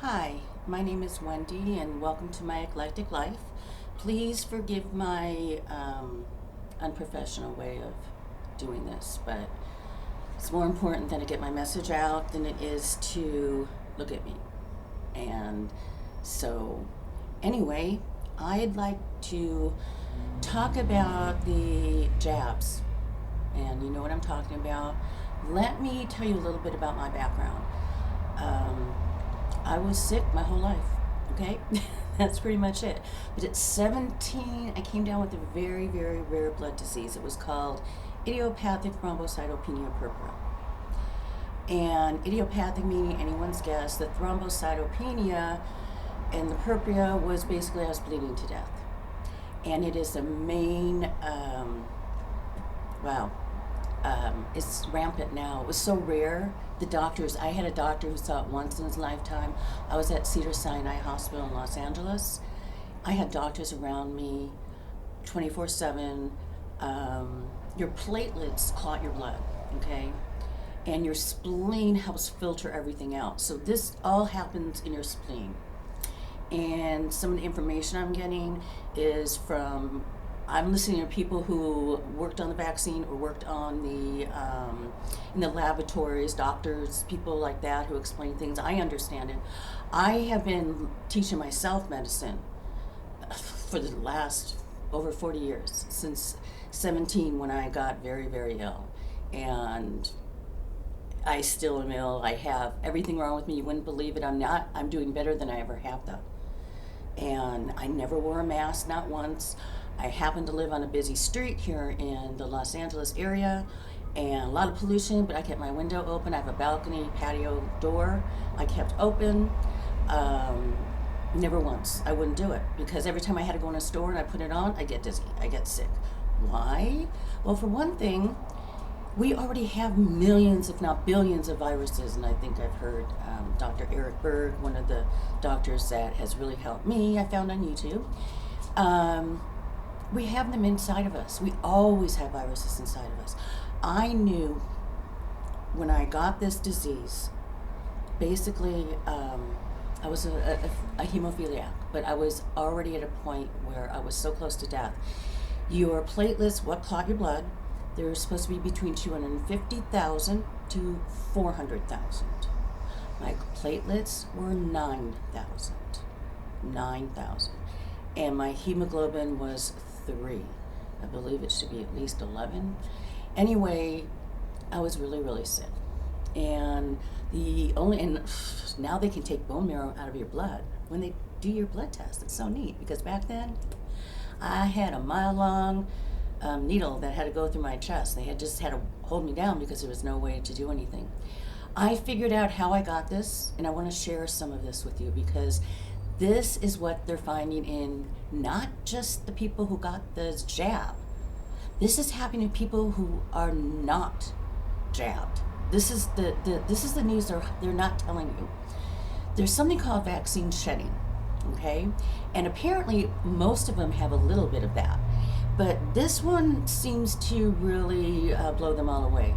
Hi, my name is Wendy and welcome to my eclectic life. Please forgive my unprofessional way of doing this, but it's more important that I get my message out than it is to look at me. And so, anyway, I'd like to talk about the jabs. And you know what I'm talking about. Let me tell you a little bit about my background. Um, I was sick my whole life, okay? That's pretty much it. But at 17, I came down with a very, very rare blood disease. It was called Idiopathic Thrombocytopenia Purpura. And idiopathic meaning anyone's guess. The thrombocytopenia and the purpura was basically I was bleeding to death. And it is the main, wow, it's rampant now. It was so rare. I had a doctor who saw it once in his lifetime. I was at Cedars-Sinai Hospital in Los Angeles. I had doctors around me 24/7. Your platelets clot your blood, okay? And your spleen helps filter everything out. So this all happens in your spleen. And some of the information I'm getting is from I'm listening to people who worked on the vaccine or worked on in the laboratories, doctors, people like that who explain things. I understand it. I have been teaching myself medicine for the last over 40 years, since 17 when I got very, very ill. And I still am ill. I have everything wrong with me. You wouldn't believe it. I'm doing better than I ever have though. And I never wore a mask, not once. I happen to live on a busy street here in the Los Angeles area and a lot of pollution, but I kept my window open. I have a balcony patio door I kept open. Never once. I wouldn't do it because every time I had to go in a store and I put it on, I get dizzy. I get sick. Why? Well, for one thing, we already have millions, if not billions, of viruses, and I think I've heard Dr. Berg, one of the doctors that has really helped me, I found on YouTube. We have them inside of us. We always have viruses inside of us. I knew when I got this disease, basically, I was a hemophiliac, but I was already at a point where I was so close to death. Your platelets, what clot your blood, they're supposed to be between 250,000 to 400,000. My platelets were 9,000. 9,000. And my hemoglobin was 3. I believe it should be at least 11. Anyway, I was really, really sick. And now they can take bone marrow out of your blood when they do your blood test. It's so neat because back then I had a mile-long needle that had to go through my chest. They had to hold me down because there was no way to do anything. I figured out how I got this, and I want to share some of this with you because this is what they're finding in not just the people who got the jab. This is happening to people who are not jabbed. This is the news they're not telling you. There's something called vaccine shedding, okay? And apparently most of them have a little bit of that. But this one seems to really blow them all away.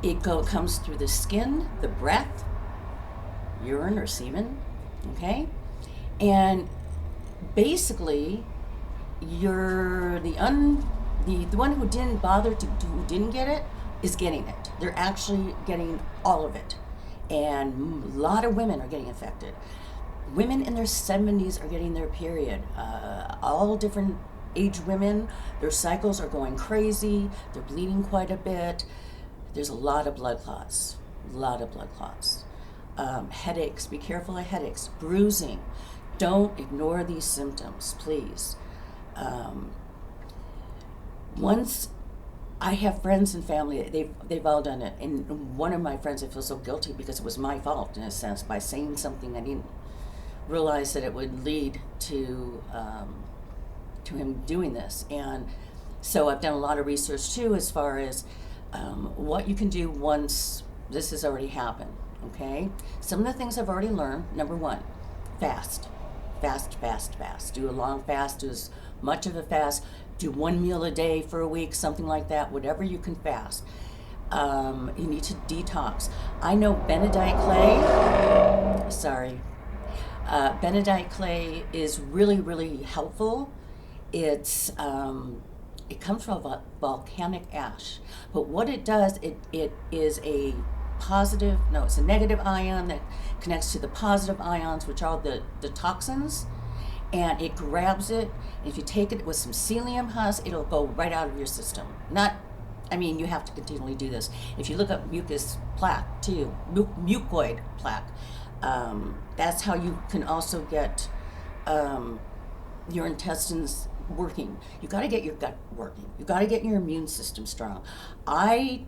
It comes through the skin, the breath, urine or semen, okay? And basically, you're the one who didn't bother who didn't get it is getting it. They're actually getting all of it, and a lot of women are getting infected. Women in their 70s are getting their period. All different age women, their cycles are going crazy. They're bleeding quite a bit. There's a lot of blood clots. Headaches. Be careful of headaches. Bruising. Don't ignore these symptoms, please. Once I have friends and family, they've all done it. And one of my friends, I feel so guilty because it was my fault in a sense by saying something I didn't realize that it would lead to him doing this. And so I've done a lot of research too as far as what you can do once this has already happened, okay? Some of the things I've already learned, number one, fast. Do a long fast, do as much of a fast, do one meal a day for a week, something like that, whatever you can fast. You need to detox. I know Benedict Clay, sorry, Benedite clay is really, really helpful. It comes from volcanic ash, but what it does, it is a it's a negative ion that connects to the positive ions, which are the toxins, and it grabs it. And if you take it with some psyllium husk, it'll go right out of your system. You have to continually do this. If you look up mucus plaque too, mucoid plaque, that's how you can also get your intestines working. You got to get your gut working. You got to get your immune system strong. I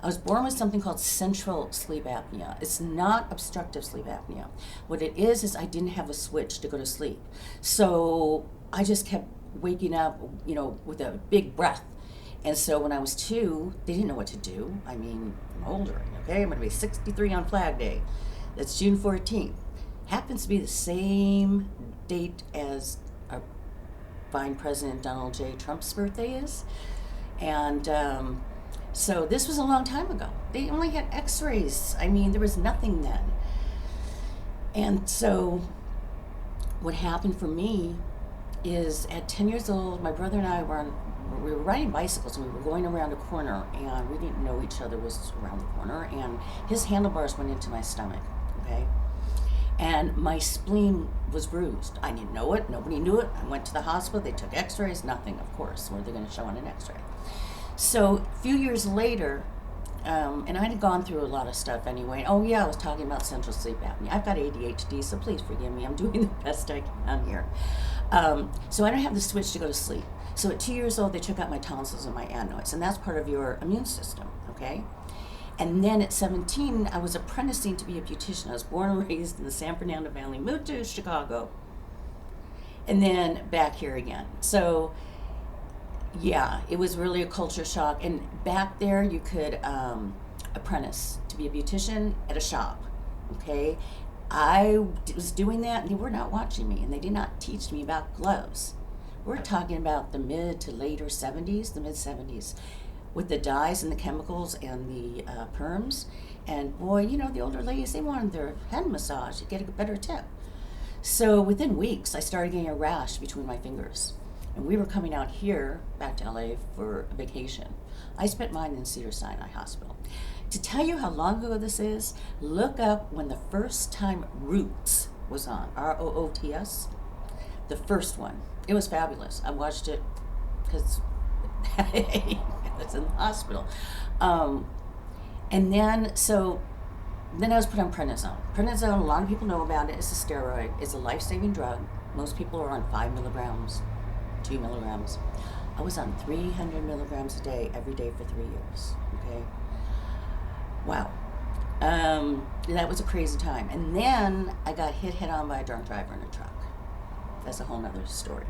was born with something called central sleep apnea. It's not obstructive sleep apnea. What it is I didn't have a switch to go to sleep. So I just kept waking up, with a big breath. And so when I was 2, they didn't know what to do. I'm older, okay? I'm going to be 63 on Flag Day. That's June 14th. Happens to be the same date as our fine President Donald J. Trump's birthday is. And so this was a long time ago. They only had x-rays. There was nothing then. And so what happened for me is at 10 years old, my brother and I we were riding bicycles, and we were going around a corner, and we didn't know each other was around the corner, and his handlebars went into my stomach, okay? And my spleen was bruised. I didn't know it. Nobody knew it. I went to the hospital. They took x-rays. Nothing, of course. What are they going to show on an x-ray? So a few years later, and I had gone through a lot of stuff anyway. Oh yeah, I was talking about central sleep apnea. I've got ADHD, so please forgive me. I'm doing the best I can here. So I don't have the switch to go to sleep. So at 2 years old, they took out my tonsils and my adenoids, and that's part of your immune system, okay? And then at 17, I was apprenticing to be a beautician. I was born and raised in the San Fernando Valley, moved to Chicago, and then back here again. So yeah, it was really a culture shock. And back there, you could apprentice to be a beautician at a shop, okay? I was doing that, and they were not watching me, and they did not teach me about gloves. We're talking about the mid to later 70s, the mid 70s, with the dyes and the chemicals and the perms. And boy, the older ladies, they wanted their head massage to get a better tip. So within weeks, I started getting a rash between my fingers. And we were coming out here, back to LA, for a vacation. I spent mine in Cedars-Sinai Hospital. To tell you how long ago this is, look up when the first time Roots was on, Roots, the first one. It was fabulous. I watched it because I was in the hospital. And then I was put on prednisone. Prednisone, a lot of people know about it. It's a steroid. It's a life-saving drug. Most people are on 5 milligrams, 2 milligrams. I was on 300 milligrams a day, every day for 3 years, okay? Wow. That was a crazy time. And then I got hit head-on by a drunk driver in a truck. That's a whole nother story.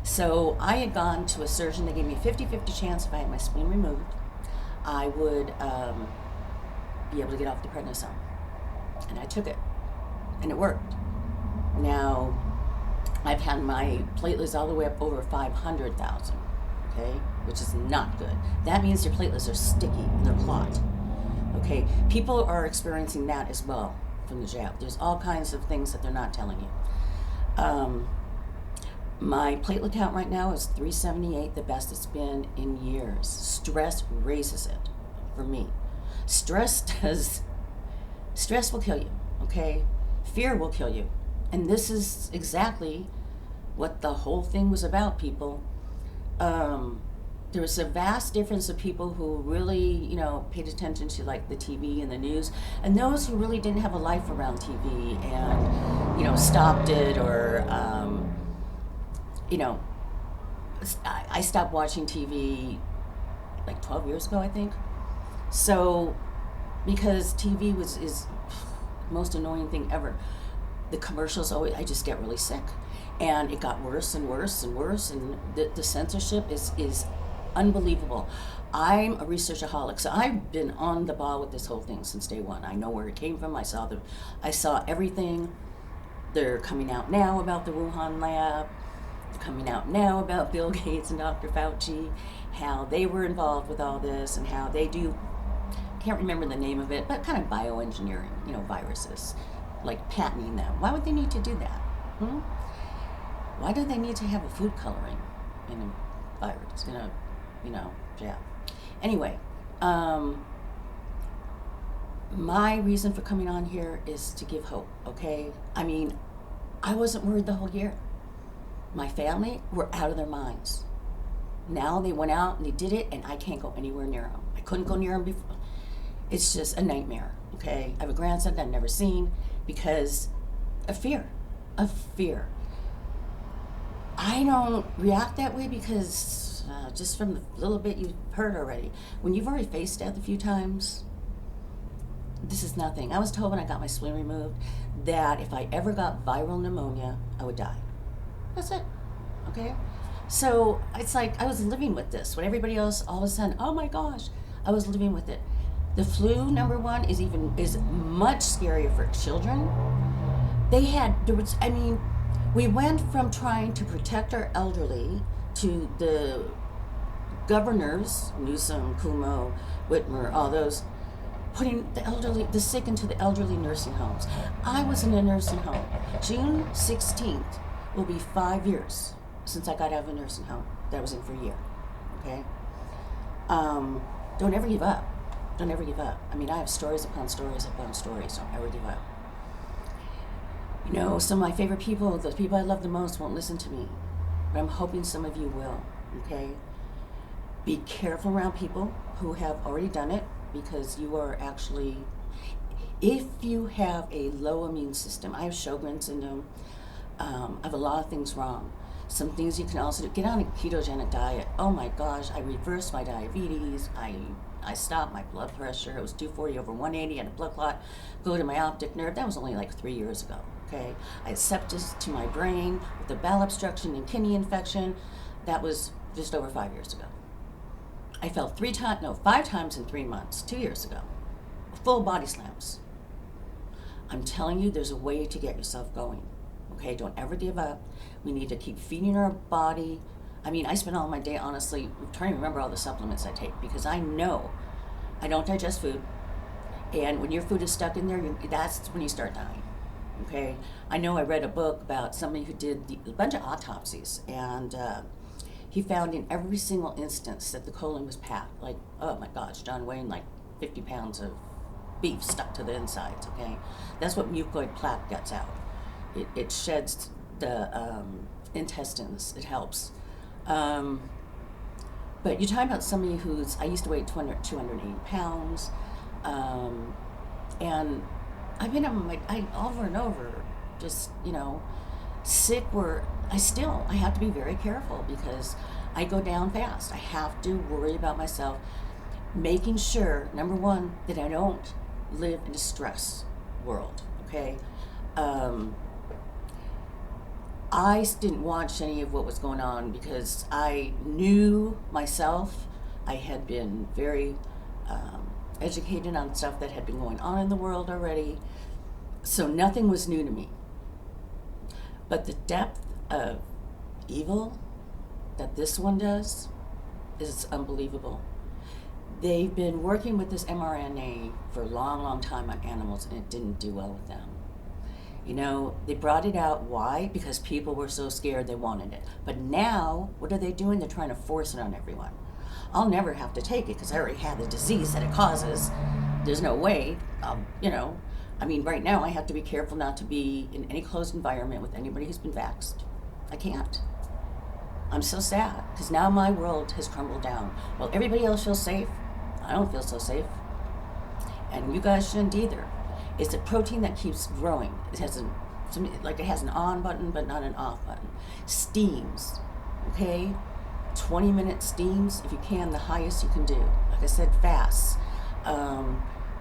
So I had gone to a surgeon. They gave me a 50-50 chance if I had my spleen removed, I would be able to get off the prednisone. And I took it, and it worked. Now, I've had my platelets all the way up over 500,000, okay, which is not good. That means your platelets are sticky and they're clogged, okay? People are experiencing that as well from the jab. There's all kinds of things that they're not telling you. My platelet count right now is 378, the best it's been in years. Stress raises it for me. Stress will kill you, okay? Fear will kill you. And this is exactly what the whole thing was about, people. There was a vast difference of people who really, paid attention to like the TV and the news, and those who really didn't have a life around TV and, stopped it or, I stopped watching TV like 12 years ago, I think. So, because TV is the most annoying thing ever. The commercials I just get really sick. And it got worse and worse and worse, and the censorship is unbelievable. I'm a researchaholic, so I've been on the ball with this whole thing since day one. I know where it came from. I saw everything. They're coming out now about the Wuhan lab. They're coming out now about Bill Gates and Dr. Fauci, how they were involved with all this and how they do, can't remember the name of it, but kind of bioengineering, viruses. like patenting them. Why would they need to do that? Why do they need to have a food coloring in a virus, in a, jab? Anyway, my reason for coming on here is to give hope, okay? I mean, I wasn't worried the whole year. My family were out of their minds. Now they went out and they did it, and I can't go anywhere near them. I couldn't go near them before. It's just a nightmare, okay? I have a grandson that I've never seen because of fear, I don't react that way because just from the little bit you've heard already, when you've already faced death a few times, this is nothing. I was told when I got my spleen removed that if I ever got viral pneumonia, I would die. That's it, okay? So it's like I was living with this. When everybody else all of a sudden, oh my gosh, I was living with it. The flu, number one, is much scarier for children. We went from trying to protect our elderly to the governors, Newsom, Cuomo, Whitmer, all those, putting the sick into the elderly nursing homes. I was in a nursing home. June 16th will be 5 years since I got out of a nursing home that I was in for a year, okay? Don't ever give up. Don't ever give up. I mean, I have stories upon stories upon stories. Don't ever give up. Some of my favorite people, the people I love the most, won't listen to me. But I'm hoping some of you will, okay? Be careful around people who have already done it, because you are actually, if you have a low immune system, I have Sjogren's syndrome, I have a lot of things wrong. Some things you can also do, get on a ketogenic diet. Oh my gosh, I reversed my diabetes, I stopped my blood pressure, it was 240 over 180, I had a blood clot, go to my optic nerve, that was only like 3 years ago, okay? I had sepsis to my brain with a bowel obstruction and kidney infection, that was just over 5 years ago. I fell 5 times in 3 months, 2 years ago. Full body slams. I'm telling you, there's a way to get yourself going. Okay, don't ever give up. We need to keep feeding our body. I mean, I spend all my day, honestly, trying to remember all the supplements I take, because I know I don't digest food. And when your food is stuck in there, that's when you start dying. Okay, I know I read a book about somebody who did a bunch of autopsies, and he found in every single instance that the colon was packed. Like, oh my gosh, John Wayne, like 50 pounds of beef stuck to the insides, okay? That's what mucoid plaque gets out. It sheds the intestines, it helps. But you're talking about somebody I used to weigh 280 pounds, and I've been on over and over, just, sick where I have to be very careful because I go down fast. I have to worry about myself, making sure, number one, that I don't live in a stress world, okay? I didn't watch any of what was going on because I knew myself. I had been very educated on stuff that had been going on in the world already, so nothing was new to me. But the depth of evil that this one does is unbelievable. They've been working with this mRNA for a long, long time on animals, and it didn't do well with them. They brought it out. Why? Because people were so scared they wanted it. But now, what are they doing? They're trying to force it on everyone. I'll never have to take it because I already have the disease that it causes. There's no way, right now I have to be careful not to be in any closed environment with anybody who's been vaxxed. I can't. I'm so sad because now my world has crumbled down. While everybody else feels safe, I don't feel so safe. And you guys shouldn't either. It's a protein that keeps growing. It has it has an on button but not an off button. Steams, okay? 20-minute steams, if you can, the highest you can do. Like I said, fasts,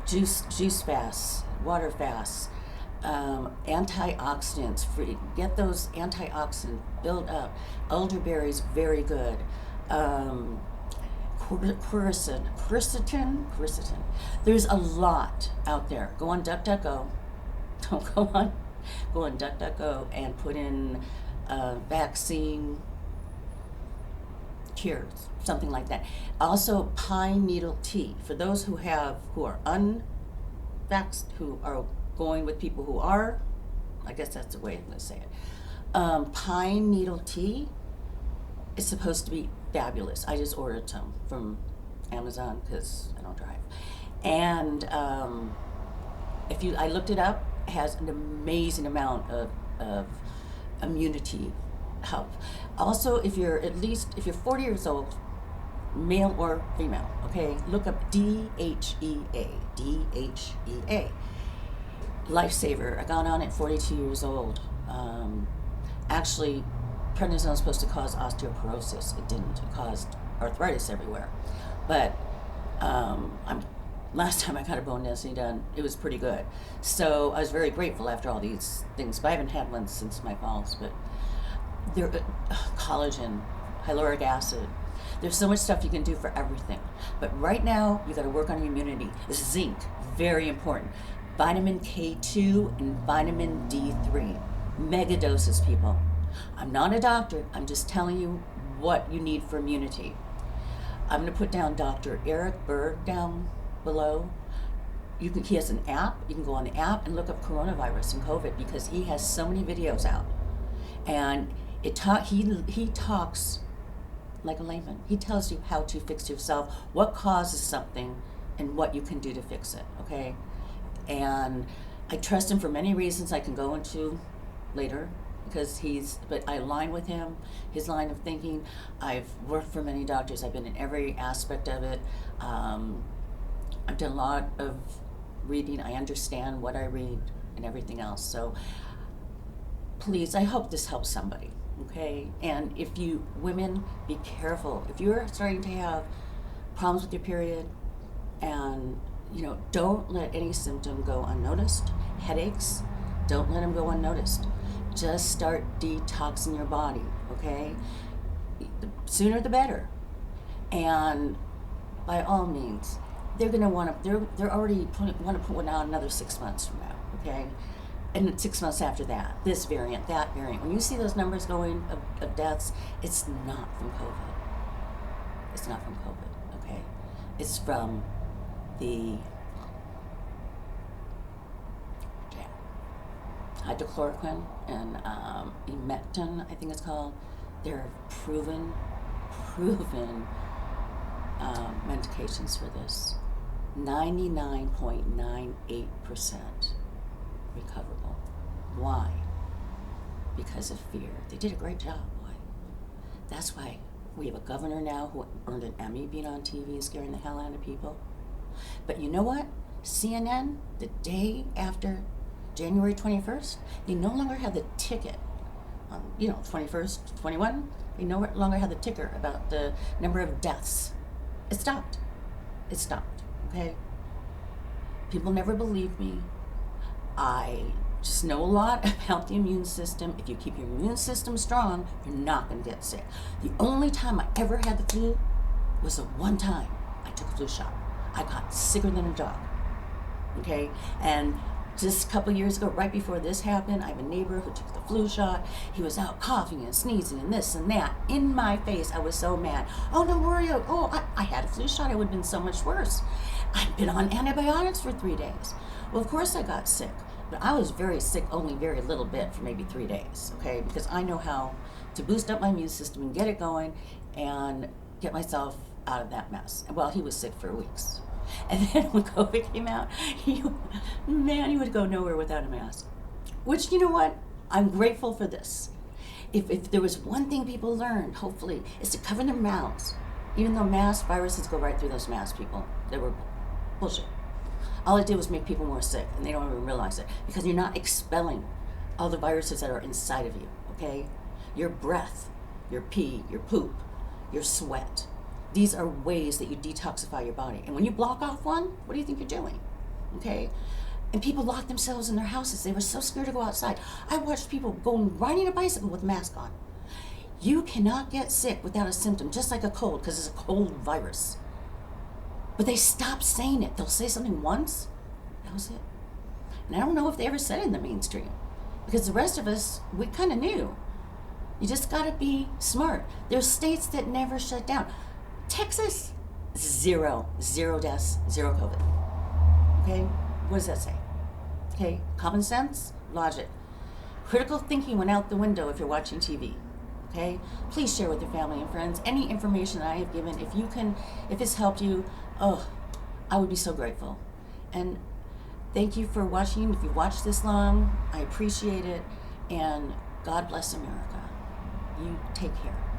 juice fasts, water fasts, antioxidants, free. Get those antioxidants, build up. Elderberries, very good. Quercetin. There's a lot out there. Go on DuckDuckGo. Go on DuckDuckGo and put in vaccine cures, something like that. Also, pine needle tea for those who are unvaxxed, who are going with people who are, I guess that's the way I'm going to say it. Pine needle tea is supposed to be fabulous. I just ordered some from Amazon because I don't drive. And I looked it up, it has an amazing amount of immunity help. Also, if you're 40 years old, male or female, okay, look up DHEA. Lifesaver. I got on at 42 years old. Actually, prednisone is supposed to cause osteoporosis. It didn't. It caused arthritis everywhere. But last time I got a bone density done, it was pretty good. So I was very grateful after all these things. But I haven't had one since my falls. But collagen, hyaluronic acid. There's so much stuff you can do for everything. But right now, you got to work on your immunity. Zinc, very important. Vitamin K2 and vitamin D3. Mega doses, people. I'm not a doctor. I'm just telling you what you need for immunity. I'm going to put down Dr. Eric Berg down below. He has an app. You can go on the app and look up coronavirus and COVID because he has so many videos out. And he talks like a layman. He tells you how to fix yourself, what causes something, and what you can do to fix it, okay? And I trust him for many reasons I can go into later because but I align with him, his line of thinking. I've worked for many doctors. I've been in every aspect of it. I've done a lot of reading. I understand what I read and everything else. So please, I hope this helps somebody, okay? And if you, women, be careful. If you're starting to have problems with your period and don't let any symptom go unnoticed. Headaches, don't let them go unnoticed. Just start detoxing your body, okay? The sooner the better. And by all means, they're already want to put one out another 6 months from now, okay? And 6 months after that, this variant, that variant. When you see those numbers going of deaths, it's not from COVID. It's not from COVID, okay? It's from the hydrochloroquine and emectin, I think it's called. They're proven medications for this. 99.98% recoverable. Why? Because of fear. They did a great job. Why? That's why we have a governor now who earned an Emmy being on TV and scaring the hell out of people. But you know what? CNN, the day after January 21st, they no longer have the ticket on, 21st, 21, they no longer have the ticker about the number of deaths. It stopped, okay? People never believe me. I just know a lot about the immune system. If you keep your immune system strong, you're not gonna get sick. The only time I ever had the flu was the one time I took a flu shot. I got sicker than a dog, okay? And just a couple years ago, right before this happened, I have a neighbor who took the flu shot. He was out coughing and sneezing and this and that. In my face, I was so mad. Oh, don't worry. I had a flu shot. It would have been so much worse. I've been on antibiotics for 3 days. Well, of course I got sick, but I was very sick only very little bit for maybe 3 days, okay? Because I know how to boost up my immune system and get it going and get myself out of that mess. Well, he was sick for weeks. And then when COVID came out, he would go nowhere without a mask. Which, you know what? I'm grateful for this. If there was one thing people learned, hopefully, is to cover their mouths. Even though viruses go right through those masks, people. They were bullshit. All it did was make people more sick, and they don't even realize it. Because you're not expelling all the viruses that are inside of you, okay? Your breath, your pee, your poop, your sweat. These are ways that you detoxify your body. And when you block off one, what do you think you're doing? Okay? And people lock themselves in their houses. They were so scared to go outside. I watched people riding a bicycle with a mask on. You cannot get sick without a symptom, just like a cold, because it's a cold virus. But they stopped saying it. They'll say something once, that was it. And I don't know if they ever said it in the mainstream, because the rest of us, we kind of knew. You just got to be smart. There's states that never shut down. Texas, zero deaths, zero COVID. Okay, what does that say? Okay, common sense, logic. Critical thinking went out the window if you're watching TV. Okay, please share with your family and friends any information that I have given. If it's helped you, oh, I would be so grateful. And thank you for watching. If you've watched this long, I appreciate it. And God bless America. You take care.